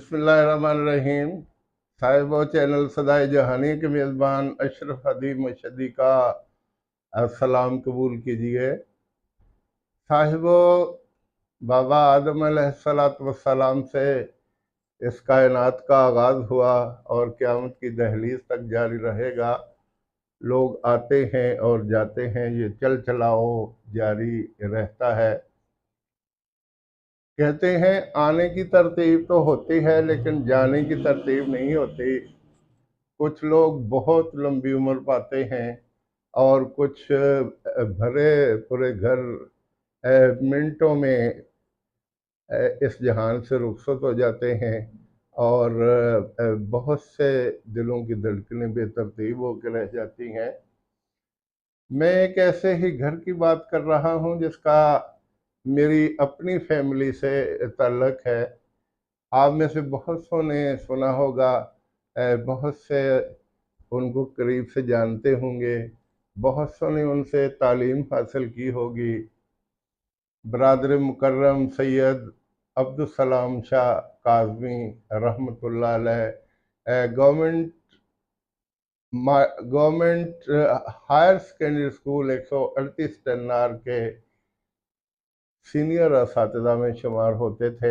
बिस्मिल्लाहिर्रहमानिर्रहीम। साहिबो चैनल सदाए जहानी के मेज़बान अशरफ हदीब मशदी का सलाम कबूल कीजिए। साहिबो, बाबा आदम अलैहिस्सलाम से इस कायनात का आगाज़ हुआ और क़यामत की दहलीज तक जारी रहेगा। लोग आते हैं और जाते हैं, ये चल चलाओ जारी रहता है। कहते हैं आने की तरतीब तो होती है लेकिन जाने की तरतीब नहीं होती। कुछ लोग बहुत लंबी उम्र पाते हैं और कुछ भरे पूरे घर मिनटों में इस जहान से रुखसत हो जाते हैं और बहुत से दिलों की धड़कनें बेतरतीब होकर रह जाती हैं। मैं एक ऐसे ही घर की बात कर रहा हूं जिसका मेरी अपनी फैमिली से ताल्लुक है। आप में से बहुत सौ ने सुना होगा, बहुत से उनको करीब से जानते होंगे, बहुत सौ ने उनसे तालीम हासिल की होगी। बरादर मुकर्रम सैयद अब्दुल शाह काज़मी रहमतुल्लाह अलैह government government higher secondary school 138 Tannar के सीनियर असातिज़ा में शुमार होते थे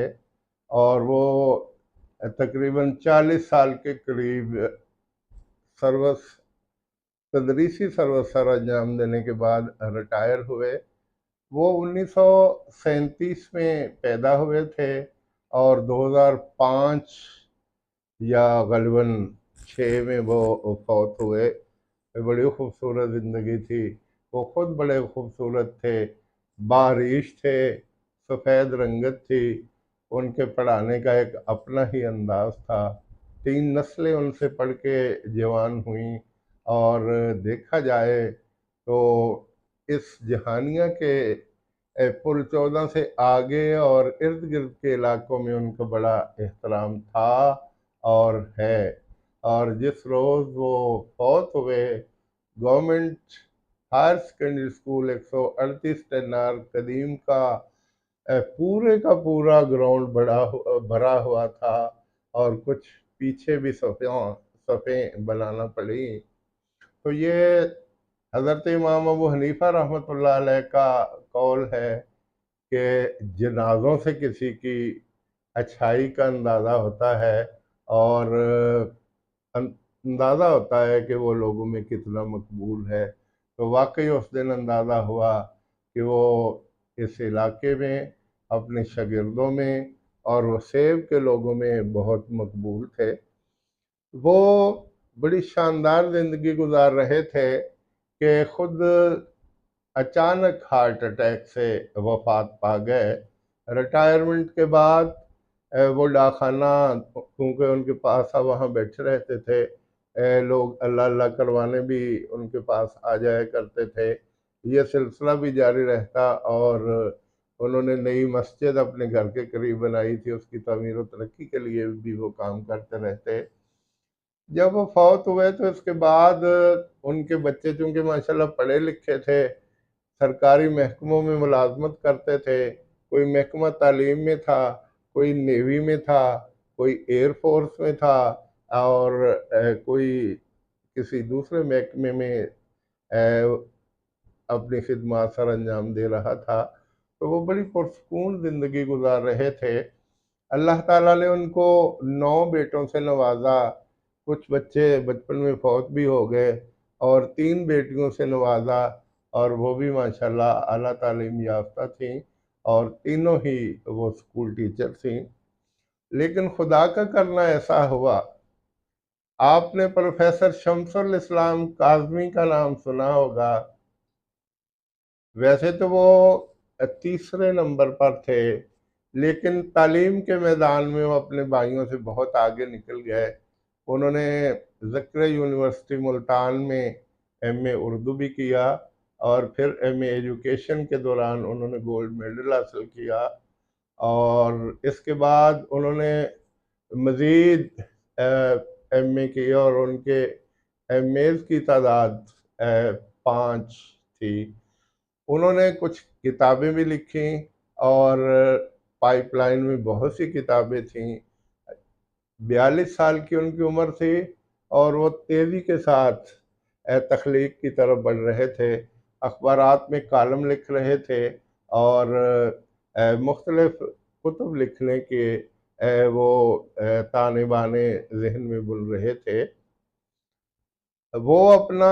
और वो तकरीबन 40 साल के करीब सर्वस तदरीसी सर्विस सर अंजाम देने के बाद रिटायर हुए। वो 1937 में पैदा हुए थे और 2005 या गलबन 6 में वो फौत हुए। बड़ी खूबसूरत ज़िंदगी थी। वो ख़ुद बड़े खूबसूरत थे, बारिश थे, सफ़ेद रंगत थी। उनके पढ़ाने का एक अपना ही अंदाज़ था। 3 नस्लें उनसे पढ़ के जवान हुई और देखा जाए तो इस जहानिया के पुल 14 से आगे और इर्द गिर्द के इलाकों में उनका बड़ा एहतराम था और है। और जिस रोज़ वो फौत हुए, गवर्नमेंट हायर सेकेंडरी स्कूल 138 टन्नार कदीम का पूरे का पूरा ग्राउंड भरा हुआ था और कुछ पीछे भी सफ़ें बनाना पड़ी। तो ये हज़रत इमाम अबू हनीफा रहमतुल्लाह अलैह का कौल है कि जनाज़ों से किसी की अच्छाई का अंदाज़ा होता है और अंदाज़ा होता है कि वो लोगों में कितना मकबूल है। तो वाकई उस दिन अंदाज़ा हुआ कि वो इस इलाके में अपने शागिर्दों में और वसेब के लोगों में बहुत मकबूल थे। वो बड़ी शानदार ज़िंदगी गुजार रहे थे कि खुद अचानक हार्ट अटैक से वफ़ात पा गए। रिटायरमेंट के बाद वो डाकखाना, क्योंकि उनके पास वहाँ बैठे रहते थे, लोग अल्लाह अल्लाह करवाने भी उनके पास आ जाया करते थे। ये सिलसिला भी जारी रहता और उन्होंने नई मस्जिद अपने घर के करीब बनाई थी, उसकी तमीर और तरक्की के लिए भी वो काम करते रहते। जब वो फौत हुए तो इसके बाद उनके बच्चे चूँकि माशाल्लाह पढ़े लिखे थे, सरकारी महकमों में मुलाजमत करते थे। कोई महकमा तालीम में था, कोई नेवी में था, कोई एयर फोर्स में था और कोई किसी दूसरे महकमे में अपनी खिदमत सर अंजाम दे रहा था। तो वो बड़ी पुरसकून ज़िंदगी गुजार रहे थे। अल्लाह ताला ने उनको 9 बेटों से नवाजा। कुछ बच्चे बचपन में फौत भी हो गए और 3 बेटियों से नवाजा और वो भी माशाल्लाह आला तालीम याफ्ता थीं और तीनों ही वो स्कूल टीचर थीं। लेकिन खुदा का करना ऐसा हुआ, आपने प्रोफेसर शमसुल इस्लाम काज़मी का नाम सुना होगा। वैसे तो वो तीसरे नंबर पर थे, लेकिन तालीम के मैदान में वो अपने भाइयों से बहुत आगे निकल गए। उन्होंने ज़क्र यूनिवर्सिटी मुल्तान में एमए उर्दू भी किया और फिर एमए एजुकेशन के दौरान उन्होंने गोल्ड मेडल हासिल किया और इसके बाद उन्होंने मज़ीद एमए की और उनके एमएज़ की तादाद 5 थी। उन्होंने कुछ किताबें भी लिखी और पाइपलाइन में बहुत सी किताबें थीं। 42 साल की उनकी उम्र थी और वो तेज़ी के साथ तख्लीक की तरफ बढ़ रहे थे। अखबारात में कॉलम लिख रहे थे और मुख्तलिफ कुतुब लिखने के वो ताने बाने जहन में बुन रहे थे। वो अपना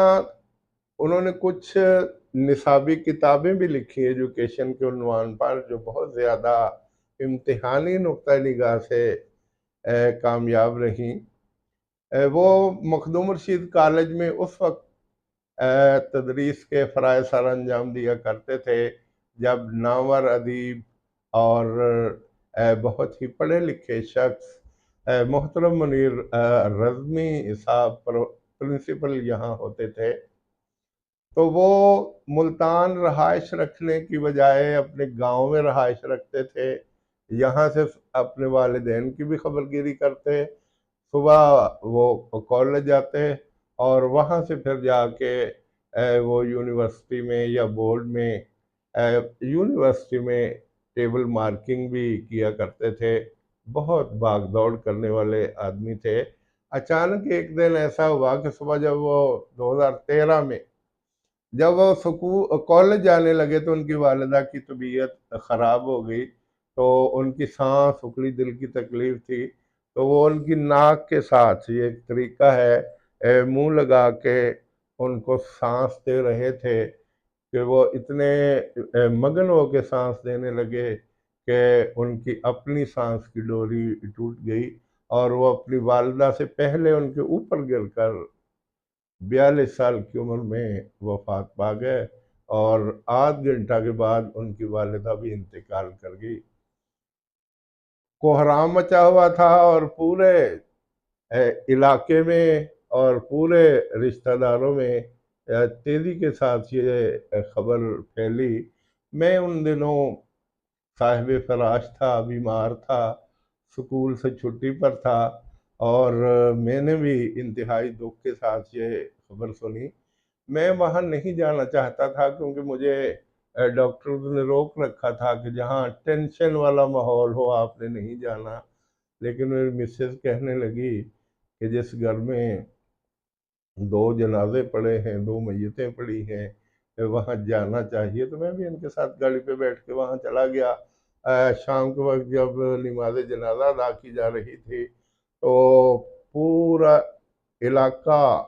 उन्होंने कुछ निसाबी किताबें भी लिखी एजुकेशन के उन्वान पर, जो बहुत ज़्यादा इम्तिहानी नुक्ता निगाह से कामयाब रहीं। वो मखदूम रशीद कॉलेज में उस वक्त तदरीस के फ़राइज़ सर अंजाम दिया करते थे जब नामवर अदीब और बहुत ही पढ़े लिखे शख्स मोहतरम मुनीर रज़मी साहब प्रिंसिपल यहाँ होते थे। तो वो मुल्तान रहाइश रखने की बजाय अपने गांव में रहाइश रखते थे। यहाँ से अपने वालिदैन की भी खबरगिरी करते, सुबह वो कॉलेज जाते और वहाँ से फिर जाके वो यूनिवर्सिटी में या बोर्ड में यूनिवर्सिटी में टेबल मार्किंग भी किया करते थे। बहुत भाग दौड़ करने वाले आदमी थे। अचानक एक दिन ऐसा हुआ कि सुबह जब वो 2013 में जब वो स्कूल कॉलेज जाने लगे तो उनकी वालिदा की तबीयत ख़राब हो गई। तो उनकी सांस उखड़ी, दिल की तकलीफ थी। तो वो उनकी नाक के साथ, ये एक तरीका है, मुंह लगा के उनको सांस दे रहे थे कि वो इतने मगन हो के सांस देने लगे कि उनकी अपनी सांस की डोरी टूट गई और वो अपनी वालिदा से पहले उनके ऊपर गिरकर 42 साल की उम्र में वफात पा गए और आध घंटा के बाद उनकी वालिदा भी इंतकाल कर गई। कोहराम मचा हुआ था और पूरे इलाके में और पूरे रिश्तेदारों में तेजी के साथ ये खबर फैली। मैं उन दिनों साहिब फराश था, बीमार था, स्कूल से छुट्टी पर था और मैंने भी इंतहाई दुख के साथ ये खबर सुनी। मैं वहाँ नहीं जाना चाहता था क्योंकि मुझे डॉक्टर्स ने रोक रखा था कि जहाँ टेंशन वाला माहौल हो आपने नहीं जाना। लेकिन मेरी मिसेस कहने लगी कि जिस घर में दो जनाजे पड़े हैं, दो मैयतें पड़ी हैं, वहाँ जाना चाहिए। तो मैं भी इनके साथ गाड़ी पे बैठ के वहाँ चला गया। शाम के वक्त जब नमाज जनाजा अदा की जा रही थी तो पूरा इलाका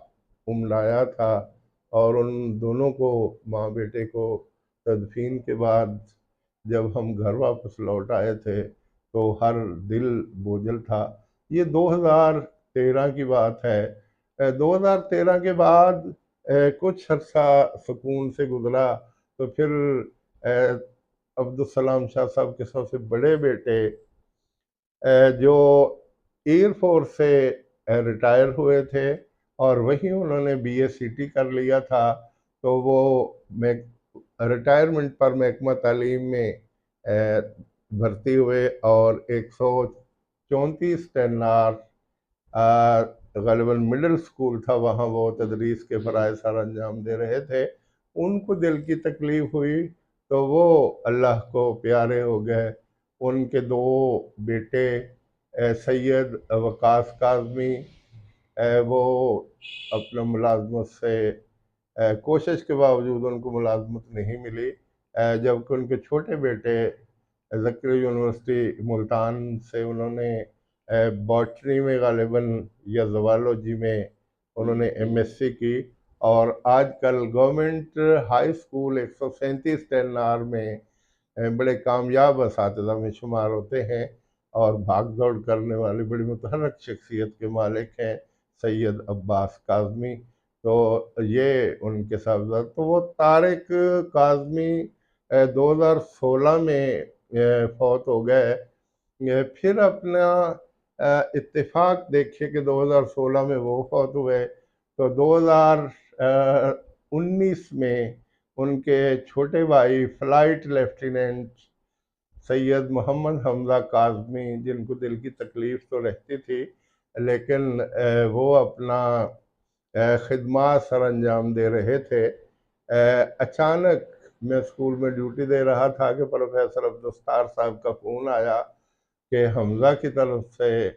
उमड़ाया था और उन दोनों को, माँ बेटे को, तदफीन के बाद जब हम घर वापस लौट आए थे तो हर दिल बोझल था। ये 2013 की बात है। 2013 के बाद कुछ अर्सा सुकून से गुजरा तो फिर अब्दुल शाह साहब के सबसे बड़े बेटे जो एयरफोर्स से रिटायर हुए थे और वहीं उन्होंने BSc कर लिया था। तो वो रिटायरमेंट पर महकमा तालीम में भर्ती हुए और 134 टेन्नार ग़ालिबन मिडिल स्कूल था, वहाँ वो तदरीस के फ़राइज़ सर अंजाम दे रहे थे। उनको दिल की तकलीफ़ हुई तो वो अल्लाह को प्यारे हो गए। उनके दो बेटे सैयद वकास काज़मी, वो अपना मुलाजमत से कोशिश के बावजूद उनको मुलाजमत नहीं मिली, जबकि उनके छोटे बेटे ज़किर यूनिवर्सिटी मुल्तान से उन्होंने बॉटनी में ग़ालिबन या ज़ूलॉजी में उन्होंने MSc की और आजकल गवर्नमेंट हाई स्कूल 137 टेन्नार में बड़े कामयाब असातिज़ा में शुमार होते हैं और भाग दौड़ करने वाली बड़ी मुतहर्रिक शख्सियत के मालिक हैं सैयद अब्बास काज़मी। तो ये उनके साहबजाद, तो वो तारिक काज़मी 2016 में फौत हो गए। फिर अपना इत्तेफाक देखिए कि 2016 में वो फौत हुए तो 2019 में उनके छोटे भाई फ्लाइट लेफ्टिनेंट सैयद मोहम्मद हमजा काज़मी, जिनको दिल की तकलीफ़ तो रहती थी लेकिन वो अपना खिदमत सर अंजाम दे रहे थे। अचानक मैं स्कूल में ड्यूटी दे रहा था कि प्रोफेसर अब्दुस्तार साहब का फ़ोन आया कि हमज़ा की तरफ से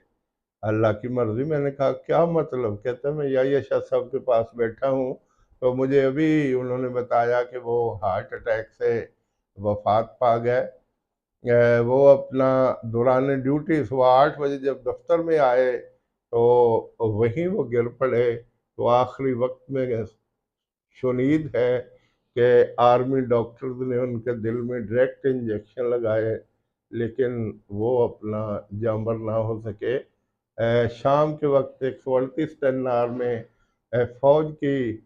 अल्लाह की मर्जी। मैंने कहा क्या मतलब? कहते मैं याहिया शाह साहब के पास बैठा हूँ, तो मुझे अभी उन्होंने बताया कि वो हार्ट अटैक से वफात पा गए। वो अपना दौरान ड्यूटी सुबह 8 बजे जब दफ्तर में आए तो वहीं वो गिर पड़े। तो आखिरी वक्त में शुनीद है कि आर्मी डॉक्टर्स ने उनके दिल में डायरेक्ट इंजेक्शन लगाए, लेकिन वो अपना जामर ना हो सके। शाम के वक्त 138 टन में फौज की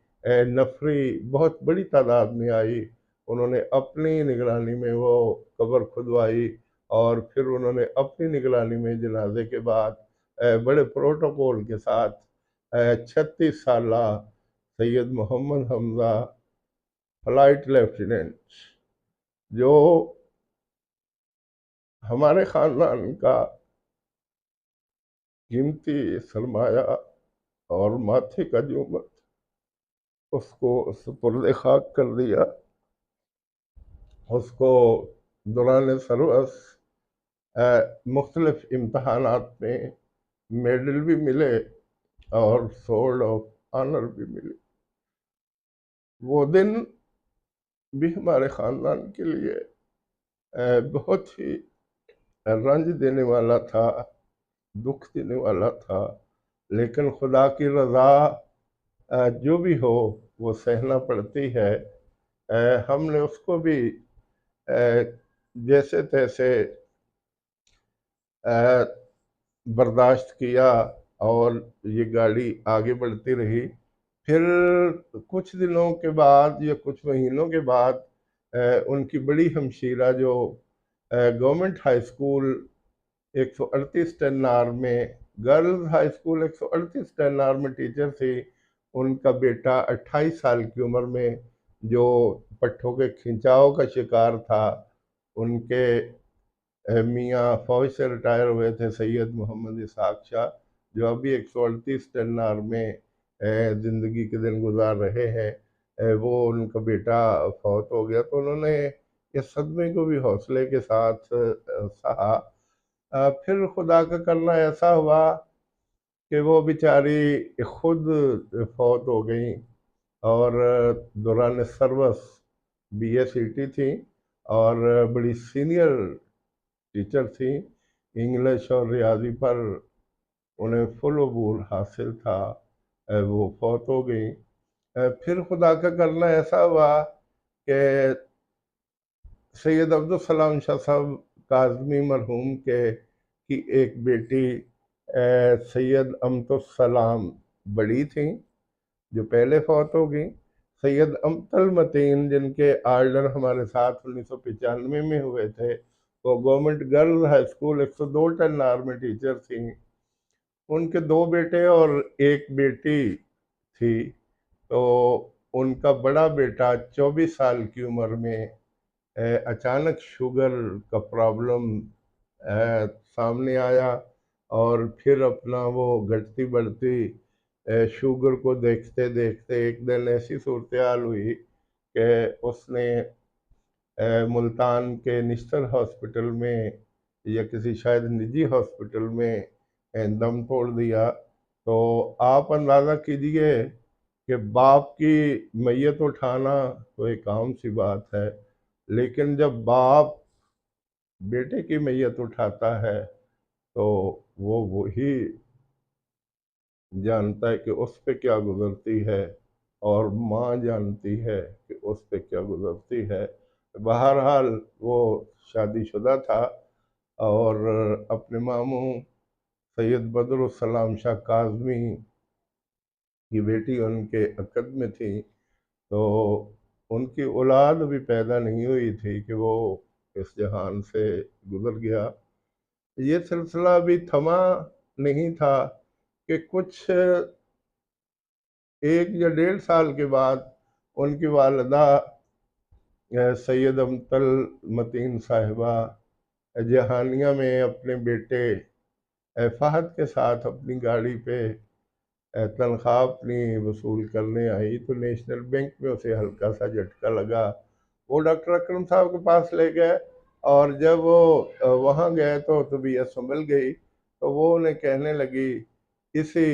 नफरी बहुत बड़ी तादाद में आई। उन्होंने अपनी निगरानी में वो कब्र खुदवाई, और फिर उन्होंने अपनी निगरानी में जनाजे के बाद बड़े प्रोटोकॉल के साथ 36 साल सैयद मोहम्मद हमजा फ्लाइट लेफ्टिनेंट, जो हमारे ख़ानदान का कीमती सरमाया और माथे का जुमत, उसको सुपुर्द खाक कर दिया। उसको दौरान सर्वस मुख्तलिफ इम्तहानात में मेडल भी मिले और सोल्ड ऑफ ऑनर भी मिली। वो दिन भी हमारे ख़ानदान के लिए बहुत ही रंज देने वाला था, दुख देने वाला था, लेकिन खुदा की रज़ा जो भी हो वो सहना पड़ती है। हमने उसको भी जैसे तैसे बर्दाश्त किया, और ये गाड़ी आगे बढ़ती रही। फिर कुछ दिनों के बाद या कुछ महीनों के बाद उनकी बड़ी हमशीरा जो गवर्नमेंट हाई स्कूल 138 टन्नार में, गर्ल्स हाई स्कूल 138 टन्नार में टीचर थी, उनका बेटा 28 साल की उम्र में जो पट्ठों के खिंचाव का शिकार था, उनके मियाँ फौज से रिटायर हुए थे सैयद मोहम्मद इसहाक शाह, जो अभी 138 टन्नार में ज़िंदगी के दिन गुजार रहे हैं। वो उनका बेटा फौत हो गया, तो उन्होंने इस सदमे को भी हौसले के साथ सहा। फिर खुदा का करना ऐसा हुआ कि वो बेचारी खुद फौत हो गई, और दौरान सर्वस BA थी, और बड़ी सीनियर टीचर थी। इंग्लिश और रियाजी पर उन्हें फुल अबूर हासिल था। वो फौत हो गई। फिर खुदा का करना ऐसा हुआ कि सैयद अब्दुल सलाम शाह साहब काज़मी मरहूम के की एक बेटी सैयद अमतुस्सलाम बड़ी थी, जो पहले फौत हो गई। सैयद अमतल मतीन, जिनके आर्डर हमारे साथ 1995 में हुए थे, वो गवर्नमेंट गर्ल्स हाई स्कूल 102 टन्नार में टीचर थी। उनके दो बेटे और एक बेटी थी। तो उनका बड़ा बेटा 24 साल की उम्र में अचानक शुगर का प्रॉब्लम सामने आया, और फिर अपना वो घटती बढ़ती शुगर को देखते देखते एक दिन ऐसी सूरत हाल हुई कि उसने मुल्तान के निश्तर हॉस्पिटल में या किसी शायद निजी हॉस्पिटल में दम तोड़ दिया। तो आप अंदाज़ा कीजिए कि बाप की मैयत उठाना तो एक आम सी बात है, लेकिन जब बाप बेटे की मैयत उठाता है तो वो वही जानता है कि उस पे क्या गुजरती है, और माँ जानती है कि उस पे क्या गुजरती है। बहरहाल वो शादीशुदा था, और अपने मामू सैयद बदरुस्सलाम शाह काज़मी की बेटी उनके अक़द में थी। तो उनकी औलाद भी पैदा नहीं हुई थी कि वो इस जहान से गुजर गया। ये सिलसिला भी थमा नहीं था कि कुछ 1 या 1.5 साल के बाद उनकी वालदा सैयद अमतल मतीन साहिबा जहानिया में अपने बेटे फहद के साथ अपनी गाड़ी पे तनख्वाह अपनी वसूल करने आई, तो नेशनल बैंक में उसे हल्का सा झटका लगा। वो डॉक्टर अकरम साहब के पास ले गए, और जब वो वहाँ गए तो तबीयत संभल गई। तो वो उन्हें कहने लगी, इसी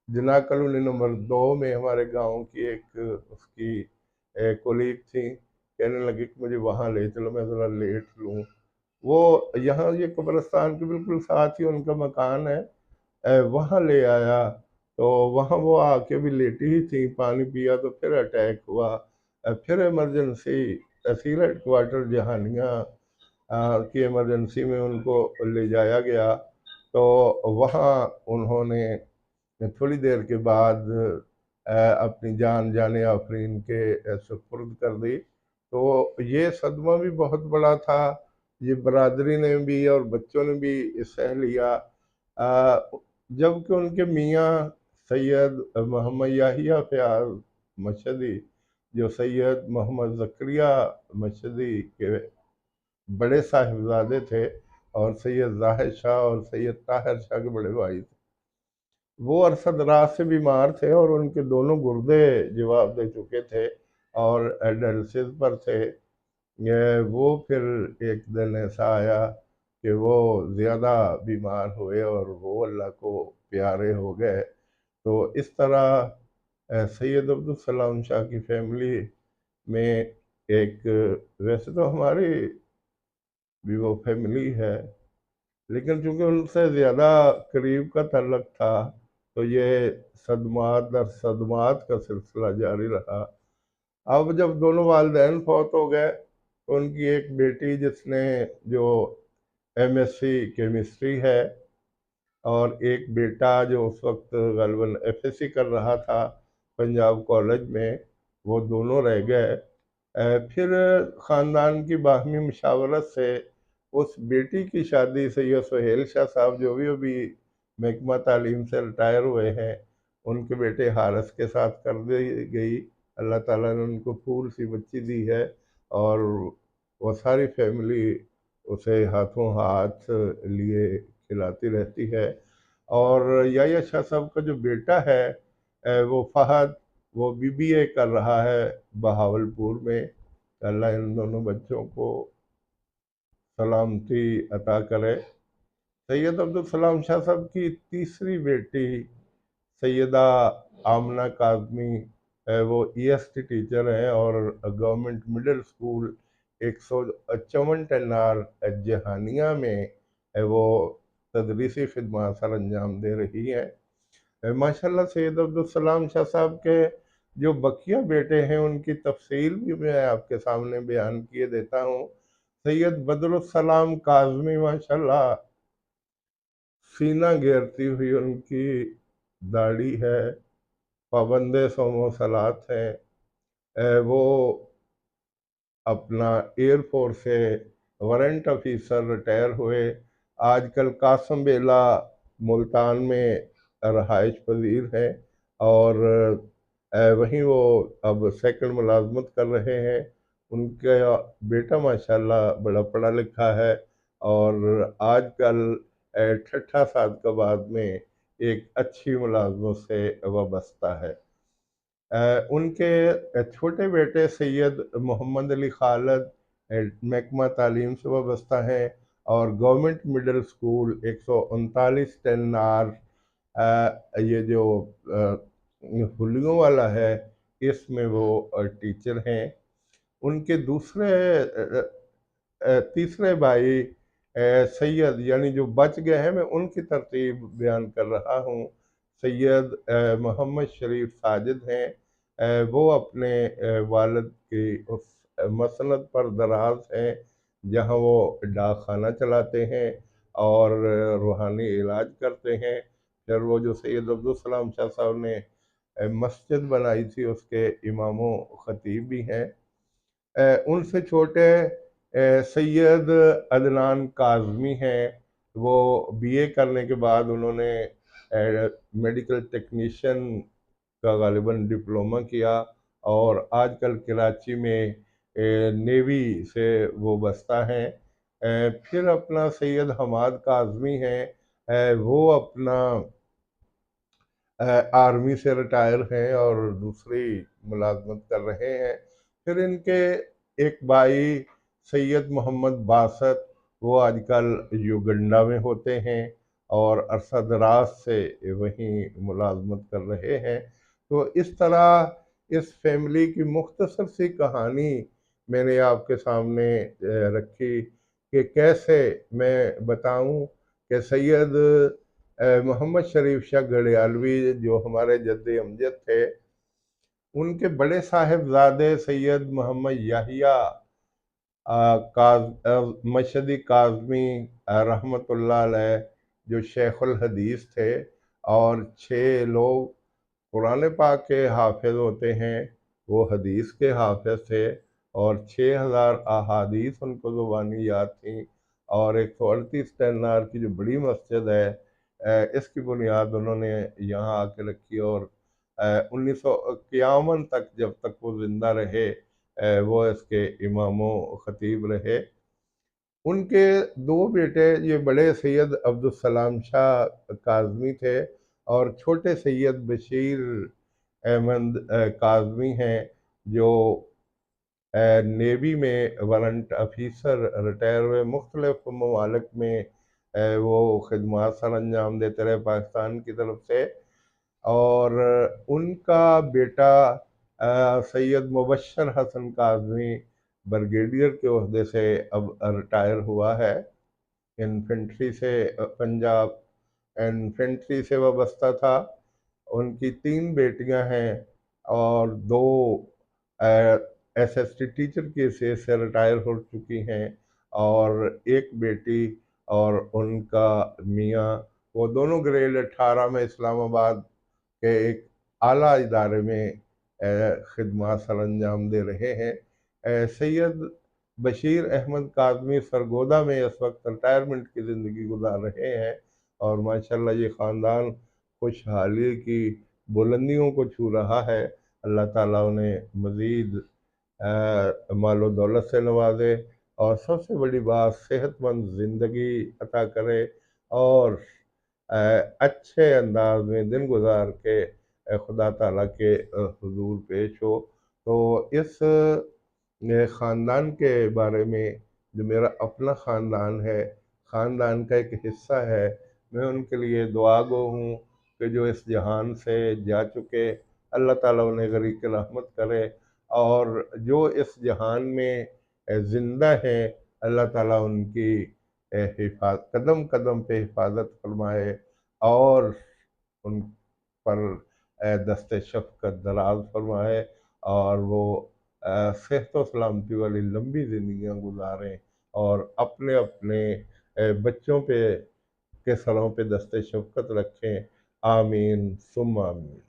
जना कॉलोनी नंबर 2 में हमारे गांव की एक उसकी कोलीग थी, कहने लगी कि मुझे वहाँ ले चलो, मैं ज़रा लेट लूँ। वो यहाँ ये कब्रिस्तान के बिल्कुल साथ ही उनका मकान है, वहाँ ले आया। तो वहाँ वो आके भी लेटी ही थी, पानी पिया तो फिर अटैक हुआ। फिर इमरजेंसी तहसील हेडक्वार्टर जहानिया की इमरजेंसी में उनको ले जाया गया। तो वहाँ उन्होंने थोड़ी देर के बाद अपनी जान जाने आफरीन के सुपुर्द कर दी। तो ये सदमा भी बहुत बड़ा था, ये बरादरी ने भी और बच्चों ने भी सह लिया। जबकि उनके मियाँ सैयद मोहम्मद याहिया फ़याज़ मशहदी, जो सैयद मोहम्मद ज़करिया मशहदी के बड़े साहिबजादे थे और सैयद जाहिद शाह और सैयद ताहिर शाह के बड़े भाई थे, वो अरसद रात से बीमार थे और उनके दोनों गुर्दे जवाब दे चुके थे और डायलिसिस पर थे। वो फिर एक दिन ऐसा आया कि वो ज़्यादा बीमार हुए और वो अल्लाह को प्यारे हो गए। तो इस तरह सैयद अब्दुल सलाम शाह की फैमिली में एक, वैसे तो हमारी भी वो फैमिली है, लेकिन चूंकि उनसे ज़्यादा करीब का तल्लक था, तो ये सदमात दर सदमात का सिलसिला जारी रहा। अब जब दोनों वालिदैन फौत हो गए, तो उनकी एक बेटी जिसने जो एमएससी केमिस्ट्री है, और एक बेटा जो उस वक्त गालिबन एफएससी कर रहा था पंजाब कॉलेज में, वो दोनों रह गए। फिर ख़ानदान की बाहमी मशावरत से उस बेटी की शादी सैयद सुहेल शाह साहब, जो भी अभी महकमा तालीम से रिटायर हुए हैं, उनके बेटे हारस के साथ कर दी गई। अल्लाह ताला ने उनको फूल सी बच्ची दी है और वो सारी फैमिली उसे हाथों हाथ लिए खिलाती रहती है। और याया शाह साहब का जो बेटा है वो फहद, वो बीबीए कर रहा है बहावलपुर में। अल्लाह इन दोनों बच्चों को सलामती अता करे। सैयद अब्दुल सलाम शाह साहब की तीसरी बेटी सैयदा आमना काज़मी, वो ईएसटी टीचर हैं और गवर्नमेंट मिडिल स्कूल 154 टेनार जहानिया में वो तदरीसी खिदमत सर अंजाम दे रही हैं। माशाल्लाह सैयद अब्दुल सलाम शाह साहब के जो बकिया बेटे हैं, उनकी तफसील भी मैं आपके सामने बयान किए देता हूँ। सैयद बदरुस्सलाम काज़मी, माशाल्लाह सीना घेरती हुई उनकी दाढ़ी है, पाबंदे सोमो सलात हैं। वो अपना एयरफोर्स से वारंट ऑफिसर रिटायर हुए, आजकल कासम बेला मुल्तान में रहाइश पजीर हैं और वहीं वो अब सेकंड मुलाजमत कर रहे हैं। उनका बेटा माशाल्लाह बड़ा पढ़ा लिखा है और आजकल ठट्ठा सादकाबाद में एक अच्छी मुलाजमत से वाबस्ता है। उनके छोटे बेटे सैयद मोहम्मद अली खालद महकमा तालीम से वाबस्ता हैं और गवर्नमेंट मिडिल स्कूल 139 टेनार, ये जो हुलियों वाला है, इसमें वो टीचर हैं। उनके तीसरे भाई सैयद, यानी जो बच गए हैं, मैं उनकी तरतीब बयान कर रहा हूँ। सैयद मोहम्मद शरीफ साजिद हैं। वो अपने वालिद की उस मसनद पर दराज हैं जहाँ वो डाक खाना चलाते हैं और रूहानी इलाज करते हैं। फिर वो जो सैयद अब्दुल सलाम शाह साहब ने मस्जिद बनाई थी, उसके इमामों खतीब भी हैं। उनसे छोटे सैयद अदनान काज़मी हैं। वो बीए करने के बाद उन्होंने मेडिकल टेक्नीशियन का गालिबन डिप्लोमा किया और आजकल कराची में नेवी से वो बसता हैं। फिर अपना सैयद हमाद काज़मी हैं, वो अपना आर्मी से रिटायर हैं और दूसरी मुलाजमत कर रहे हैं। फिर इनके एक भाई सैयद मोहम्मद बासत, वो आजकल युगंडा में होते हैं और अरसा दराज से वहीं मुलाजमत कर रहे हैं। तो इस तरह इस फैमिली की मुख्तसर सी कहानी मैंने आपके सामने रखी कि कैसे मैं बताऊं कि सैयद मोहम्मद शरीफ शाह गडियालवी जो हमारे जद्द अमजद थे, उनके बड़े साहिबजादे सैयद मोहम्मद याहिया मशहदी काज़मी रहमतुल्लाह अलैह, जो शेखुल हदीस थे, और 6 लोग कुरान पाक के हाफिज होते हैं, वो हदीस के हाफिज थे, और 6000 अहादीस उनको ज़ुबानी याद थी, और 138 टेन्नार की जो बड़ी मस्जिद है, इसकी बुनियाद उन्होंने यहाँ आके रखी। और 1951 तक, जब तक वो ज़िंदा रहे, वो इसके इमामो खतीब रहे। उनके 2 बेटे, ये बड़े सैयद अब्दुल शाह काज़मी थे, और छोटे सैयद बशीर अहमद काज़मी हैं, जो नेवी में वारंट ऑफिसर रिटायर हुए। मुख्तलिफ ममालिक में वो खिदमत सर अंजाम देते रहे पाकिस्तान की तरफ से। और उनका बेटा सैयद मुबशर हसन काज़मी ब्रिगेडियर के ओहदे से अब रिटायर हुआ है। इन्फेंट्री से, पंजाब इन्फेंट्री से वाबस्ता था। उनकी 3 बेटियां हैं, और 2 एसएसटी टीचर के से रिटायर हो चुकी हैं, और एक बेटी और उनका मियाँ, वो दोनों ग्रेड 18 में इस्लामाबाद के एक आला इदारे में खिदमत सर अंजाम दे रहे हैं। सैयद बशीर अहमद काज़मी सरगोदा में इस वक्त रिटायरमेंट की ज़िंदगी गुजार रहे हैं, और माशाल्लाह ये ख़ानदान खुशहाली की बुलंदियों को छू रहा है। अल्लाह ताला उन्हें मज़ीद मालो दौलत से नवाजे, और सबसे बड़ी बात सेहतमंद ज़िंदगी अता करे, और अच्छे अंदाज में दिन गुजार के खुदा ताला के हुजूर पेश हो। तो इस ख़ानदान के बारे में, जो मेरा अपना ख़ानदान है, ख़ानदान का एक हिस्सा है, मैं उनके लिए दुआ गो हूँ कि जो इस जहान से जा चुके, अल्लाह ताला उन्हें गरीक रहमत करे, और जो इस जहान में ज़िंदा हैं, अल्लाह ताला उनकी कदम कदम पे हिफाजत फरमाए, और उन पर दस्ते शफ़क़त दराज फरमाए, और वो सेहत व सलामती वाली लंबी ज़िंदगियाँ गुजारें, और अपने अपने बच्चों पे के सरों पे दस्ते शफ़क़त रखें। आमीन सुम्मा आमीन।